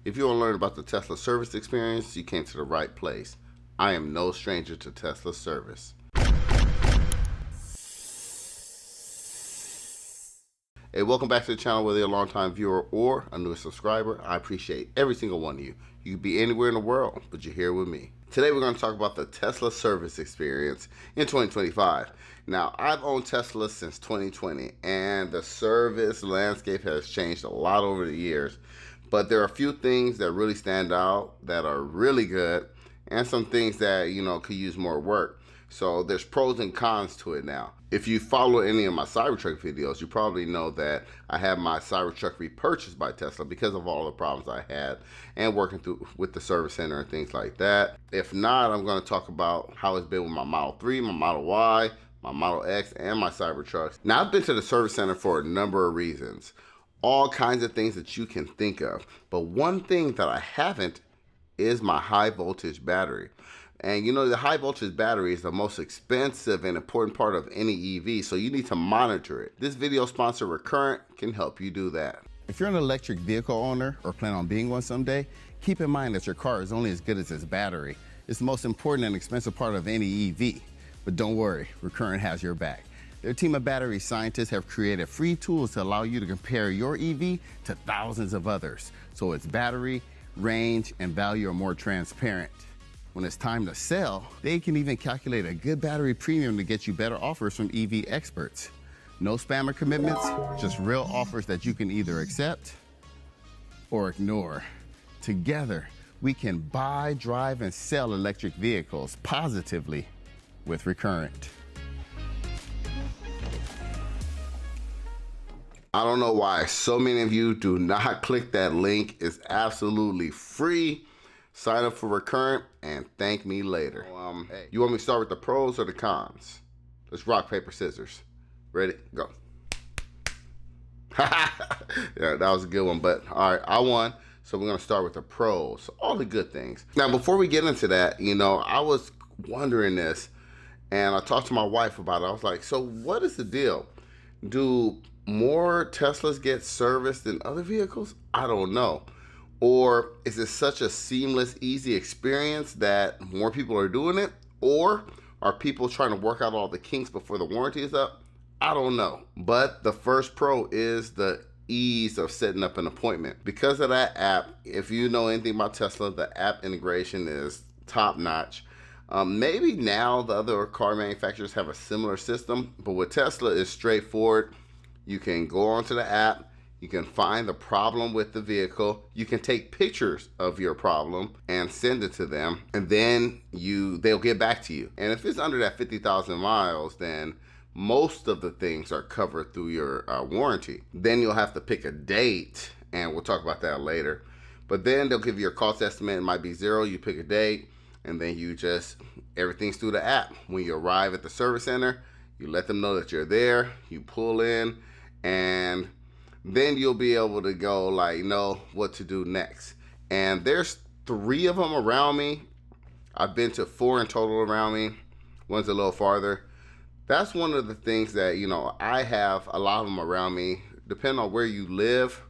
If you want to learn about the Tesla service experience, you came to the right place. I am no stranger to Tesla service. Hey, welcome back to the channel, whether you're a longtime viewer or a new subscriber. I appreciate every single one of you. You could be anywhere in the world, but you're here with me. Today we're going to talk about the Tesla service experience in 2025. Now, I've owned Tesla since 2020, and the service landscape has changed a lot over the years. But there are a few things that really stand out that are really good, and some things that, could use more work. So there's pros and cons to it now. If you follow any of my Cybertruck videos, you probably know that I had my Cybertruck repurchased by Tesla because of all the problems I had and working through with the service center and things like that. If not, I'm going to talk about how it's been with my Model 3, my Model Y, my Model X, and my Cybertrucks. Now, I've been to the service center for a number of reasons. All kinds of things that you can think of. But one thing that I haven't is my high voltage battery. And the high voltage battery is the most expensive and important part of any EV, so you need to monitor it. This video sponsor, Recurrent, can help you do that. If you're an electric vehicle owner or plan on being one someday, keep in mind that your car is only as good as its battery. It's the most important and expensive part of any EV. But don't worry, Recurrent has your back. Their team of battery scientists have created free tools to allow you to compare your EV to thousands of others, so its battery, range, and value are more transparent. When it's time to sell, they can even calculate a good battery premium to get you better offers from EV experts. No spammer commitments, just real offers that you can either accept or ignore. Together, we can buy, drive, and sell electric vehicles positively with Recurrent. I don't know why so many of you do not click that link. It's absolutely free. Sign up for Recurrent and thank me later. Hey, you want me to start with the pros or the cons? Let's rock, paper, scissors. Ready? Go. Yeah, that was a good one, but all right, I won. So we're gonna start with the pros, all the good things. Now, before we get into that, I was wondering this and I talked to my wife about it. I was like, so what is the deal? Do more Teslas get serviced than other vehicles? I don't know. Or is it such a seamless, easy experience that more people are doing it? Or are people trying to work out all the kinks before the warranty is up? I don't know. But the first pro is the ease of setting up an appointment. Because of that app, if you know anything about Tesla, the app integration is top notch. Maybe now the other car manufacturers have a similar system, but with Tesla, it's straightforward. You can go onto the app, you can find the problem with the vehicle, you can take pictures of your problem and send it to them, and then they'll get back to you. And if it's under that 50,000 miles, then most of the things are covered through your warranty. Then you'll have to pick a date, and we'll talk about that later. But then they'll give you a cost estimate. It might be zero, you pick a date, and then everything's through the app. When you arrive at the service center, you let them know that you're there, you pull in, and then you'll be able to go know what to do next. And there's 3 of them around me. I've been to 4 in total around me. One's a little farther. That's one of the things that, I have a lot of them around me. Depending on where you live,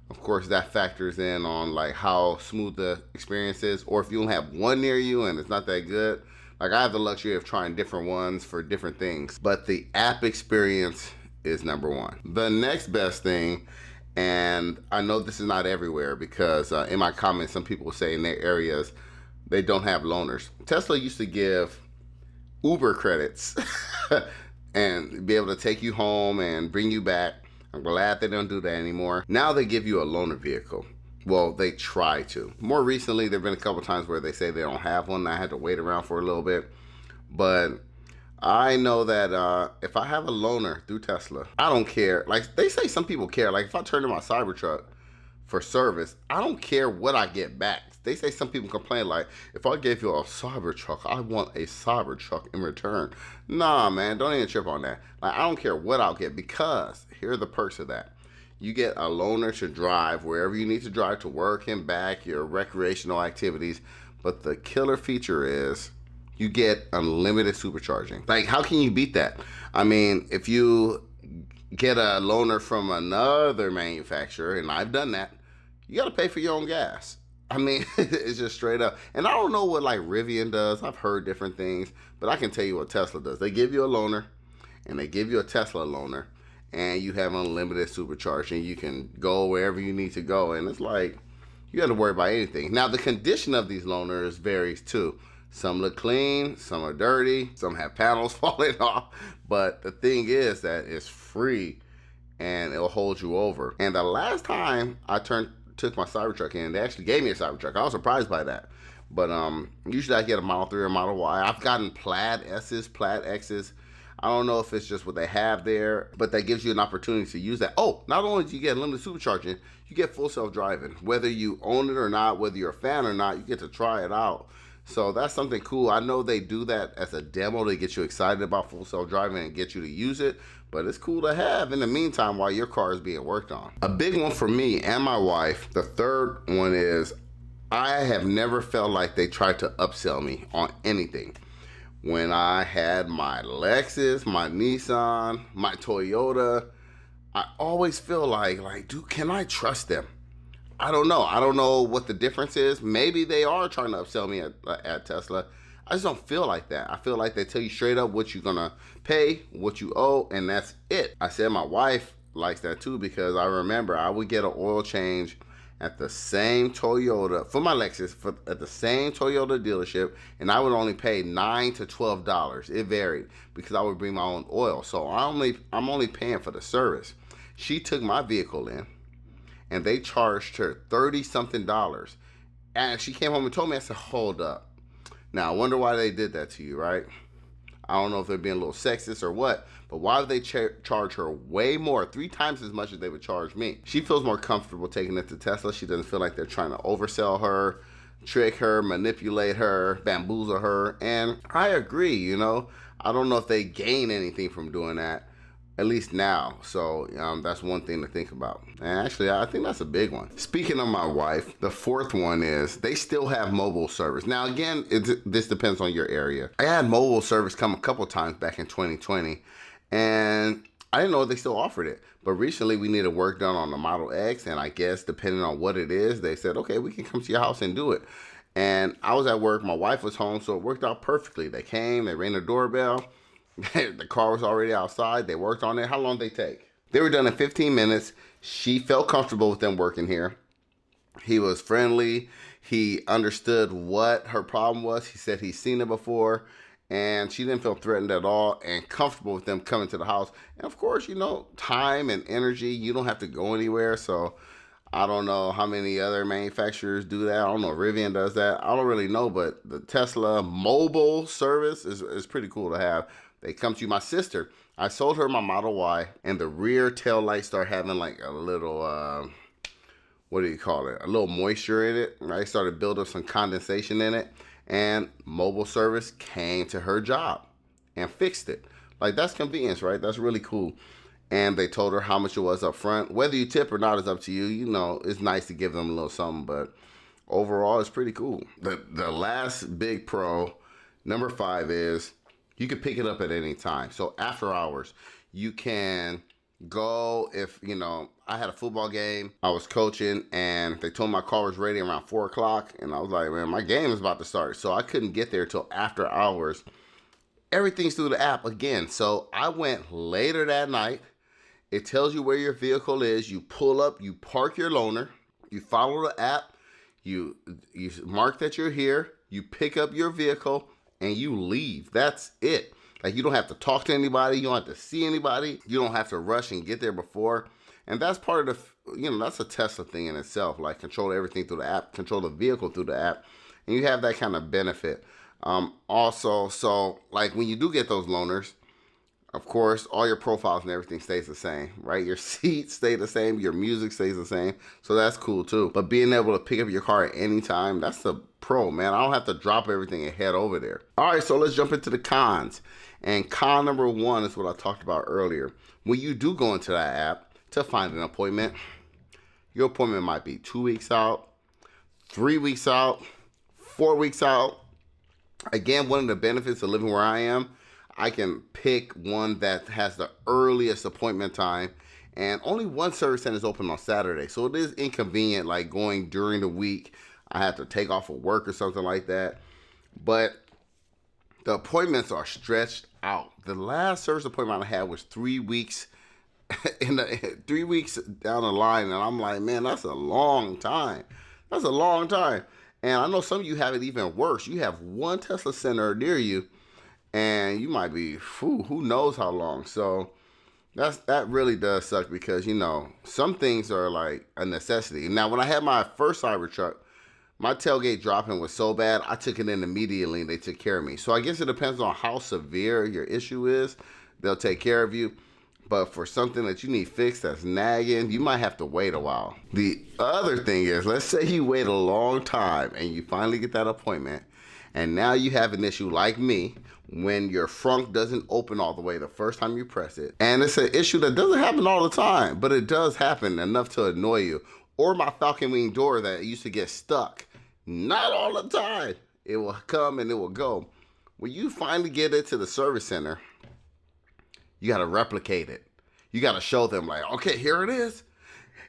of course, that factors in on how smooth the experience is. Or if you don't have one near you and it's not that good. I have the luxury of trying different ones for different things. But the app experience is number one. The next best thing, and I know this is not everywhere because in my comments, some people say in their areas, they don't have loaners. Tesla used to give Uber credits and be able to take you home and bring you back. I'm glad they don't do that anymore. Now they give you a loaner vehicle. Well, they try to. More recently, there have been a couple times where they say they don't have one. I had to wait around for a little bit. But I know that if I have a loaner through Tesla, I don't care. They say some people care. If I turn in my Cybertruck for service, I don't care what I get back. They say some people complain if I gave you a Cybertruck, I want a Cybertruck in return. Nah, man, don't even trip on that. I don't care what I'll get because here are the perks of that. You get a loaner to drive wherever you need to drive to work and back, your recreational activities. But the killer feature is you get unlimited supercharging. How can you beat that? I mean, if you get a loaner from another manufacturer, and I've done that, you got to pay for your own gas. I mean, it's just straight up. And I don't know what like Rivian does. I've heard different things, but I can tell you what Tesla does. They give you a loaner, and they give you a Tesla loaner, and you have unlimited supercharging. You can go wherever you need to go, and it's like you got to worry about anything. Now, the condition of these loaners varies too. Some look clean, some are dirty, some have panels falling off, but the thing is that it's free and it'll hold you over. And the last time I took my Cybertruck in, they actually gave me a Cybertruck. I was surprised by that. But usually I get a Model 3 or Model Y. I've gotten Plaid S's, Plaid X's. I don't know if it's just what they have there, but that gives you an opportunity to use that. Oh, not only do you get limited supercharging, you get full self-driving. Whether you own it or not, whether you're a fan or not, you get to try it out. So that's something cool. I know they do that as a demo to get you excited about full self-driving and get you to use it, but it's cool to have in the meantime while your car is being worked on. A big one for me and my wife, the third one is I have never felt like they tried to upsell me on anything. When I had my Lexus, my Nissan, my Toyota, I always feel like, dude, can I trust them? I don't know. I don't know what the difference is. Maybe they are trying to upsell me at Tesla. I just don't feel like that. I feel like they tell you straight up what you're going to pay, what you owe, and that's it. I said my wife likes that too because I remember I would get an oil change at the same Toyota, for my Lexus, at the same Toyota dealership, and I would only pay $9 to $12. It varied because I would bring my own oil. So I'm only paying for the service. She took my vehicle in, and they charged her $30-something. And she came home and told me, I said, hold up. Now, I wonder why they did that to you, right? I don't know if they're being a little sexist or what, but why would they charge her way more, 3 times as much as they would charge me? She feels more comfortable taking it to Tesla. She doesn't feel like they're trying to oversell her, trick her, manipulate her, bamboozle her. And I agree, you know. I don't know if they gain anything from doing that, at least now. So that's one thing to think about. And actually, I think that's a big one. Speaking of my wife, the fourth one is they still have mobile service. Now, again, this depends on your area. I had mobile service come a couple times back in 2020, and I didn't know they still offered it. But recently, we needed work done on the Model X, and I guess depending on what it is, they said, okay, we can come to your house and do it. And I was at work, my wife was home, so it worked out perfectly. They came, they rang the doorbell. The car was already outside. They worked on it. How long did they take? They were done in 15 minutes. She felt comfortable with them working here. He was friendly. He understood what her problem was. He said he's seen it before, and she didn't feel threatened at all and comfortable with them coming to the house. And of course, you know, time and energy, you don't have to go anywhere. So I don't know how many other manufacturers do that. I don't know if Rivian does that. I don't really know, but the Tesla mobile service is pretty cool to have. They come to you. My sister, I sold her my Model Y, and the rear tail light started having like a little, what do you call it? A little moisture in it, right? Started building some condensation in it, and mobile service came to her job and fixed it. Like, that's convenience, right? That's really cool. And they told her how much it was up front. Whether you tip or not is up to you. You know, it's nice to give them a little something, but overall, it's pretty cool. The last big pro, number 5, is you can pick it up at any time. So after hours, you can go. If, you know, I had a football game, I was coaching, and they told me my car was ready around 4 o'clock. And I was like, man, my game is about to start. So I couldn't get there till after hours. Everything's through the app again. So I went later that night. It tells you where your vehicle is. You pull up, you park your loaner, you follow the app, you mark that you're here, you pick up your vehicle, and you leave. That's it. Like, you don't have to talk to anybody. You don't have to see anybody. You don't have to rush and get there before. And that's part of the, you know, that's a Tesla thing in itself. Like, control everything through the app, control the vehicle through the app. And you have that kind of benefit. Also, so, like, when you do get those loaners, of course, all your profiles and everything stays the same, right? Your seats stay the same. Your music stays the same. So that's cool, too. But being able to pick up your car at any time, that's the pro, man. I don't have to drop everything and head over there. All right, so let's jump into the cons. And con number 1 is what I talked about earlier. When you do go into that app to find an appointment, your appointment might be 2 weeks out, 3 weeks out, 4 weeks out. Again, one of the benefits of living where I am, I can pick one that has the earliest appointment time, and only one service center is open on Saturday. So it is inconvenient, like going during the week. I have to take off of work or something like that. But the appointments are stretched out. The last service appointment I had was 3 weeks 3 weeks down the line, and I'm like, man, that's a long time. That's a long time. And I know some of you have it even worse. You have one Tesla center near you, and you might be, who knows how long. So that really does suck, because some things are like a necessity. Now, when I had my first Cybertruck, my tailgate dropping was so bad, I took it in immediately and they took care of me. So I guess it depends on how severe your issue is. They'll take care of you. But for something that you need fixed that's nagging, you might have to wait a while. The other thing is, let's say you wait a long time and you finally get that appointment, and now you have an issue like me when your frunk doesn't open all the way the first time you press it. And it's an issue that doesn't happen all the time, but it does happen enough to annoy you. Or my Falcon Wing door that used to get stuck. Not all the time. It will come and it will go. When you finally get it to the service center, you got to replicate it. You got to show them like, okay, here it is.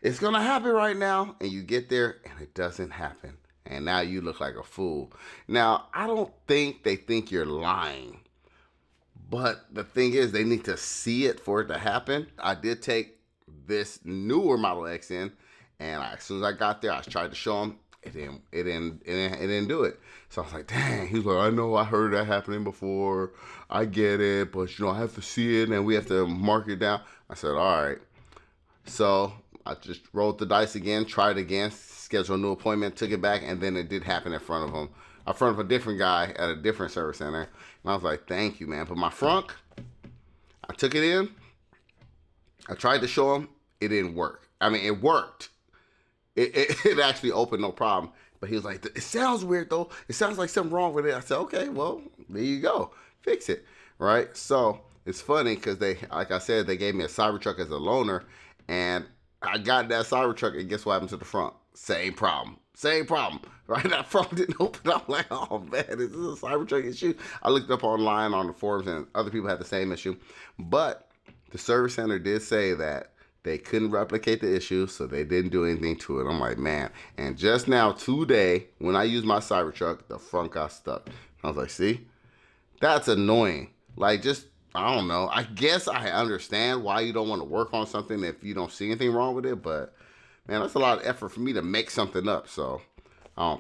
It's going to happen right now. And you get there and it doesn't happen. And now you look like a fool. Now, I don't think they think you're lying. But the thing is, they need to see it for it to happen. I did take this newer Model X in. And as soon as I got there, I tried to show them. It didn't do it. So I was like, dang. He was like, I know, I heard that happening before. I get it, but I have to see it and we have to mark it down. I said, all right. So I just rolled the dice again, tried again, scheduled a new appointment, took it back, and then it did happen in front of him. In front of a different guy at a different service center. And I was like, thank you, man. But my frunk, I took it in. I tried to show him. It didn't work. I mean, it worked. It actually opened, no problem. But he was like, it sounds weird, though. It sounds like something wrong with it. I said, okay, well, there you go. Fix it, right? So it's funny because like I said, they gave me a Cybertruck as a loaner. And I got that Cybertruck, and guess what happened to the front? Same problem, right? That front didn't open. I'm like, oh, man, is this a Cybertruck issue? I looked up online on the forums, and other people had the same issue. But the service center did say that they couldn't replicate the issue, so they didn't do anything to it. I'm like, man. And just now, today, when I used my Cybertruck, the front got stuck. I was like, see? That's annoying. Like, just, I don't know. I guess I understand why you don't want to work on something if you don't see anything wrong with it, but, man, that's a lot of effort for me to make something up, so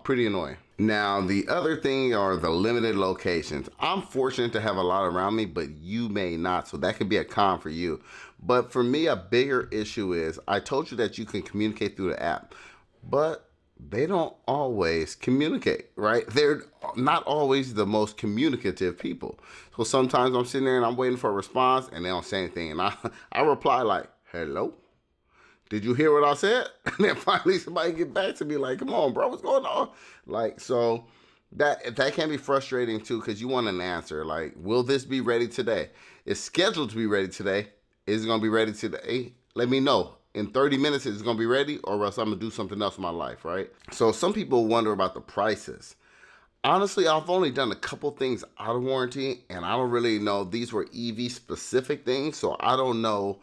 pretty annoying. Now, the other thing are the limited locations. I'm fortunate to have a lot around me, but you may not, so that could be a con for you. But for me, a bigger issue is, I told you that you can communicate through the app, but they don't always communicate, right? They're not always the most communicative people. So sometimes I'm sitting there and I'm waiting for a response and they don't say anything. And I reply like, hello? Did you hear what I said? And then finally somebody get back to me like, come on, bro, what's going on? Like, so that can be frustrating too, because you want an answer. Like, will this be ready today? It's scheduled to be ready today. Is it going to be ready today? Let me know. In 30 minutes, is it going to be ready, or else I'm going to do something else in my life, right? So some people wonder about the prices. Honestly, I've only done a couple things out of warranty, and I don't really know. These were EV specific things, so I don't know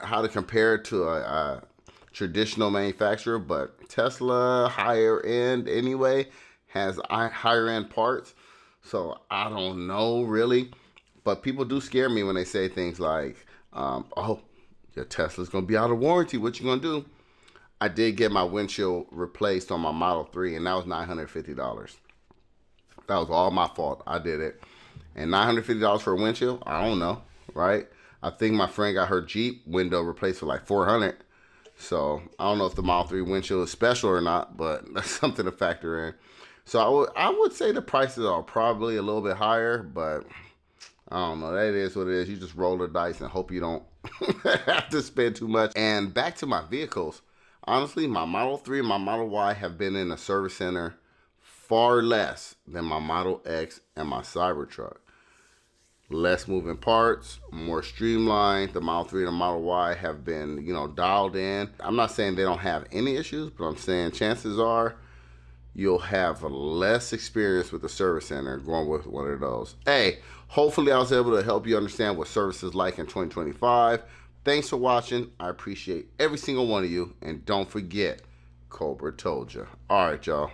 how to compare it to a traditional manufacturer, but Tesla, higher end anyway, has higher end parts. So I don't know really, but people do scare me when they say things like, oh, your Tesla's gonna be out of warranty. What you gonna do? I did get my windshield replaced on my Model 3, and that was $950. That was all my fault. I did it. And $950 for a windshield? I don't know, right? I think my friend got her Jeep window replaced for like $400. So I don't know if the Model 3 windshield is special or not, but that's something to factor in. So I would say the prices are probably a little bit higher, but I don't know. That is what it is. You just roll the dice and hope you don't have to spend too much. And back to my vehicles. Honestly, my Model 3 and my Model Y have been in a service center far less than my Model X and my Cybertruck. Less moving parts, more streamlined. The Model 3 and the Model Y have been, dialed in. I'm not saying they don't have any issues, but I'm saying chances are you'll have less experience with the service center going with one of those. Hey, hopefully I was able to help you understand what service is like in 2025. Thanks for watching. I appreciate every single one of you. And don't forget, Cobra told you. All right, y'all.